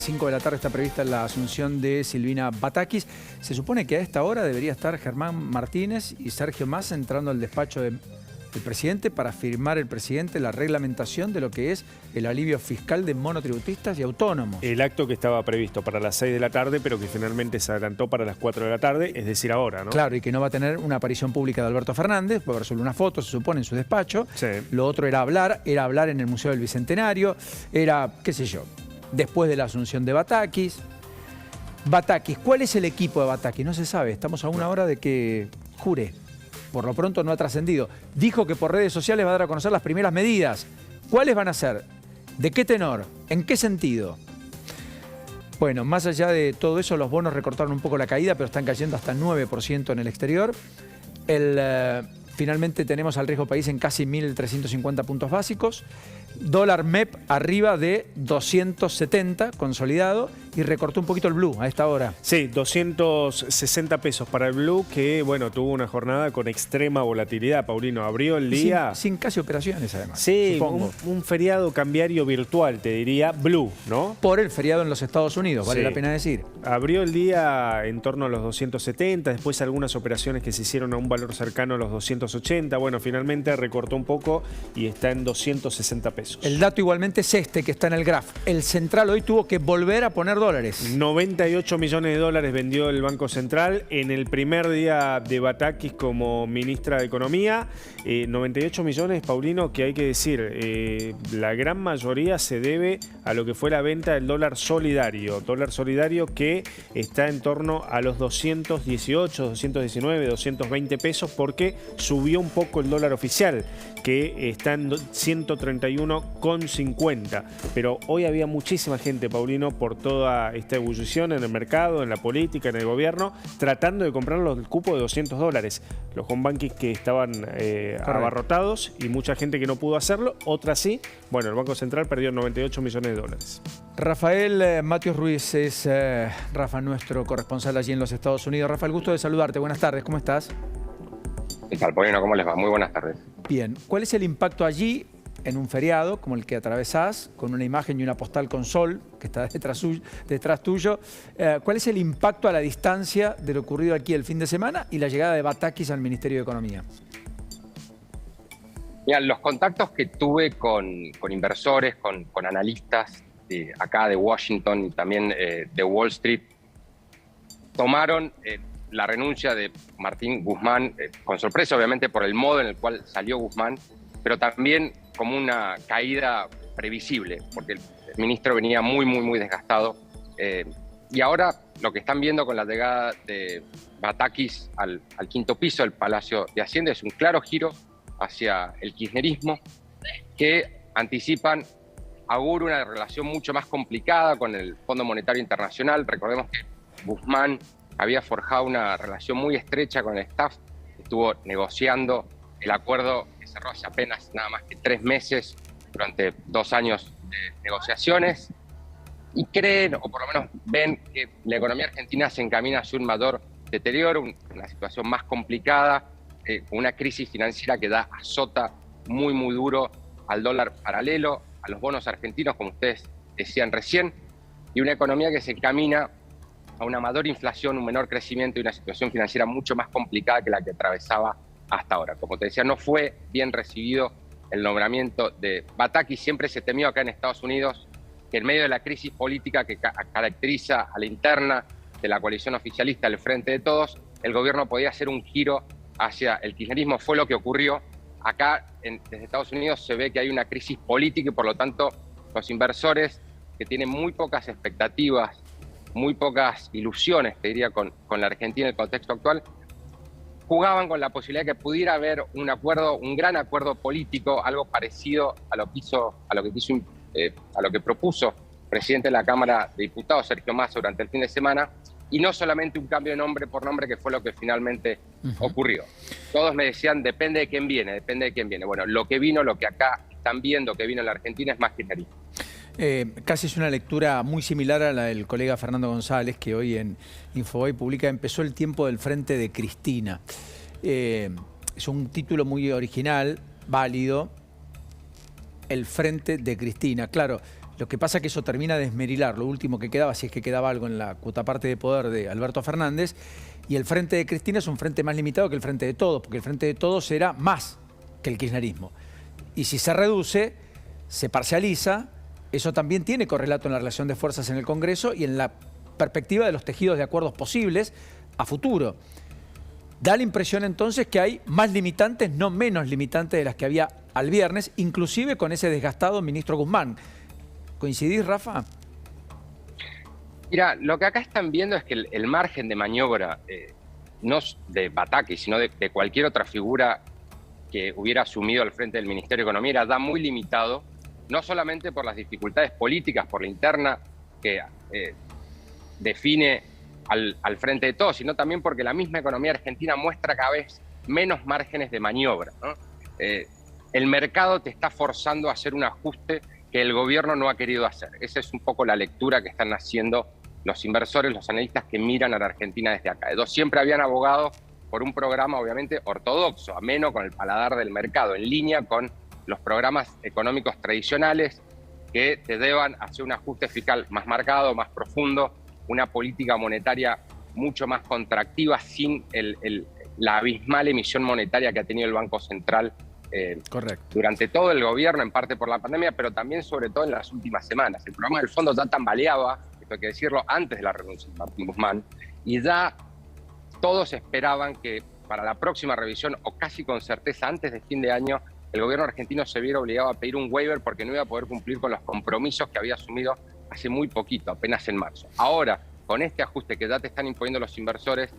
5 de la tarde está prevista la asunción de Silvina Batakis. Se supone que a esta hora debería estar Germán Martínez y Sergio Massa entrando al despacho del presidente para firmar el presidente la reglamentación de lo que es el alivio fiscal de monotributistas y autónomos. El acto que estaba previsto para las 6 de la tarde, pero que finalmente se adelantó para las 4 de la tarde, es decir, ahora, ¿no? Claro, y que no va a tener una aparición pública de Alberto Fernández, va a haber solo una foto, se supone, en su despacho. Sí. Lo otro era hablar en el Museo del Bicentenario, era, qué sé yo, después de la asunción de Batakis. Batakis, ¿cuál es el equipo de Batakis? No se sabe, estamos a una hora de que jure. Por lo pronto no ha trascendido. Dijo que por redes sociales va a dar a conocer las primeras medidas. ¿Cuáles van a ser? ¿De qué tenor? ¿En qué sentido? Bueno, más allá de todo eso, los bonos recortaron un poco la caída, pero están cayendo hasta 9% en el exterior. Finalmente tenemos al riesgo país en casi 1.350 puntos básicos. Dólar MEP arriba de 270 consolidado y recortó un poquito el blue a esta hora. Sí, 260 pesos para el blue, que bueno, tuvo una jornada con extrema volatilidad, Paulino. Abrió el día... Sin casi operaciones, además. Sí, un feriado cambiario virtual, te diría, blue, ¿no? Por el feriado en los Estados Unidos, vale la pena decir. Abrió el día en torno a los 270, después algunas operaciones que se hicieron a un valor cercano a los 280. Bueno, finalmente recortó un poco y está en 260 pesos. El dato igualmente es este que está en el graph. El Central hoy tuvo que volver a poner dólares. 98 millones de dólares vendió el Banco Central en el primer día de Batakis como ministra de Economía. 98 millones, Paulino, que hay que decir, la gran mayoría se debe a lo que fue la venta del dólar solidario. Dólar solidario que está en torno a los 218, 219, 220 pesos porque subió un poco el dólar oficial, que está en 131,50. Pero hoy había muchísima gente, Paulino, por toda esta ebullición en el mercado, en la política, en el gobierno, tratando de comprar los cupos de 200 dólares. Los home bankings que estaban abarrotados y mucha gente que no pudo hacerlo, otra sí. Bueno, el Banco Central perdió 98 millones de dólares. Rafael Matios Ruiz es, Rafa, nuestro corresponsal allí en los Estados Unidos. Rafa, el gusto de saludarte. Buenas tardes, ¿cómo estás? ¿Qué tal, Paulino? ¿Cómo les va? Muy buenas tardes. Bien. ¿Cuál es el impacto allí en un feriado como el que atravesás, con una imagen y una postal con sol que está detrás tuyo? ¿Cuál es el impacto a la distancia de lo ocurrido aquí el fin de semana y la llegada de Batakis al Ministerio de Economía? Mira, los contactos que tuve con inversores, con analistas de acá de Washington y también de Wall Street, tomaron la renuncia de Martín Guzmán con sorpresa, obviamente, por el modo en el cual salió Guzmán, pero también como una caída previsible, porque el ministro venía muy desgastado. Y ahora lo que están viendo con la llegada de Batakis al quinto piso del Palacio de Hacienda es un claro giro hacia el kirchnerismo, que anticipan, augura una relación mucho más complicada con el Fondo Monetario Internacional. Recordemos que Guzmán había forjado una relación muy estrecha con el staff, estuvo negociando el acuerdo que cerró hace apenas nada más que 3 meses durante 2 años de negociaciones, y creen, o por lo menos ven, que la economía argentina se encamina hacia un mayor deterioro, una situación más complicada, una crisis financiera que azota muy duro al dólar paralelo, a los bonos argentinos, como ustedes decían recién, y una economía que se encamina a una mayor inflación, un menor crecimiento y una situación financiera mucho más complicada que la que atravesaba hasta ahora. Como te decía, no fue bien recibido el nombramiento de Batakis. Siempre se temió acá en Estados Unidos que en medio de la crisis política que caracteriza a la interna de la coalición oficialista, el Frente de Todos, el gobierno podía hacer un giro hacia el kirchnerismo. Fue lo que ocurrió. Acá desde Estados Unidos se ve que hay una crisis política y por lo tanto los inversores, que tienen muy pocas expectativas, muy pocas ilusiones, te diría, con la Argentina en el contexto actual, jugaban con la posibilidad de que pudiera haber un acuerdo, un gran acuerdo político, algo parecido a lo que propuso el presidente de la Cámara de Diputados, Sergio Massa, durante el fin de semana, y no solamente un cambio de nombre por nombre, que fue lo que finalmente ocurrió. Todos me decían, depende de quién viene, depende de quién viene. Bueno, lo que vino, lo que acá están viendo que vino en la Argentina es más kirchnerismo. Casi es una lectura muy similar a la del colega Fernando González, que hoy en Infobae publica Empezó el tiempo del frente de Cristina. Es un título muy original, válido, el frente de Cristina. Claro, Lo que pasa es que eso termina de esmerilar lo último que quedaba, si es que quedaba algo en la cuota parte de poder de Alberto Fernández, y el frente de Cristina es un frente más limitado que el frente de todos, porque el frente de todos era más que el kirchnerismo. Y si se reduce, se parcializa, eso también tiene correlato en la relación de fuerzas en el Congreso y en la perspectiva de los tejidos de acuerdos posibles a futuro. Da la impresión entonces que hay más limitantes, no menos limitantes de las que había al viernes, inclusive con ese desgastado ministro Guzmán. ¿Coincidís, Rafa? Mira, lo que acá están viendo es que el margen de maniobra, no de Batakis, sino de cualquier otra figura que hubiera asumido al frente del Ministerio de Economía, era muy limitado, no solamente por las dificultades políticas, por la interna que define al frente de todos, sino también porque la misma economía argentina muestra cada vez menos márgenes de maniobra, ¿no? El mercado te está forzando a hacer un ajuste que el gobierno no ha querido hacer. Esa es un poco la lectura que están haciendo los inversores, los analistas que miran a la Argentina desde acá. Siempre habían abogado por un programa obviamente ortodoxo, ameno con el paladar del mercado, en línea con los programas económicos tradicionales que te deban hacer un ajuste fiscal más marcado, más profundo, una política monetaria mucho más contractiva sin la abismal emisión monetaria que ha tenido el Banco Central durante todo el gobierno, en parte por la pandemia, pero también sobre todo en las últimas semanas. El programa del fondo ya tambaleaba, esto hay que decirlo, antes de la renuncia de Martín Guzmán, y ya todos esperaban que para la próxima revisión, o casi con certeza antes de fin de año, el gobierno argentino se viera obligado a pedir un waiver porque no iba a poder cumplir con los compromisos que había asumido hace muy poquito, apenas en marzo. Ahora, con este ajuste que ya te están imponiendo los inversores,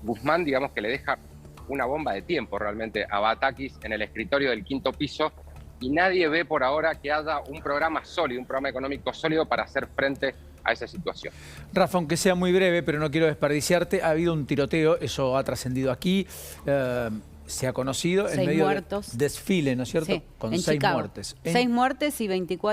Guzmán, digamos que le deja una bomba de tiempo realmente a Batakis en el escritorio del quinto piso, y nadie ve por ahora que haya un programa sólido, un programa económico sólido para hacer frente a esa situación. Rafa, aunque sea muy breve, pero no quiero desperdiciarte, ha habido un tiroteo, eso ha trascendido aquí, se ha conocido en medio de desfile, ¿no es cierto? Sí, con en 6 Chicago. muertes. 6 muertes y 24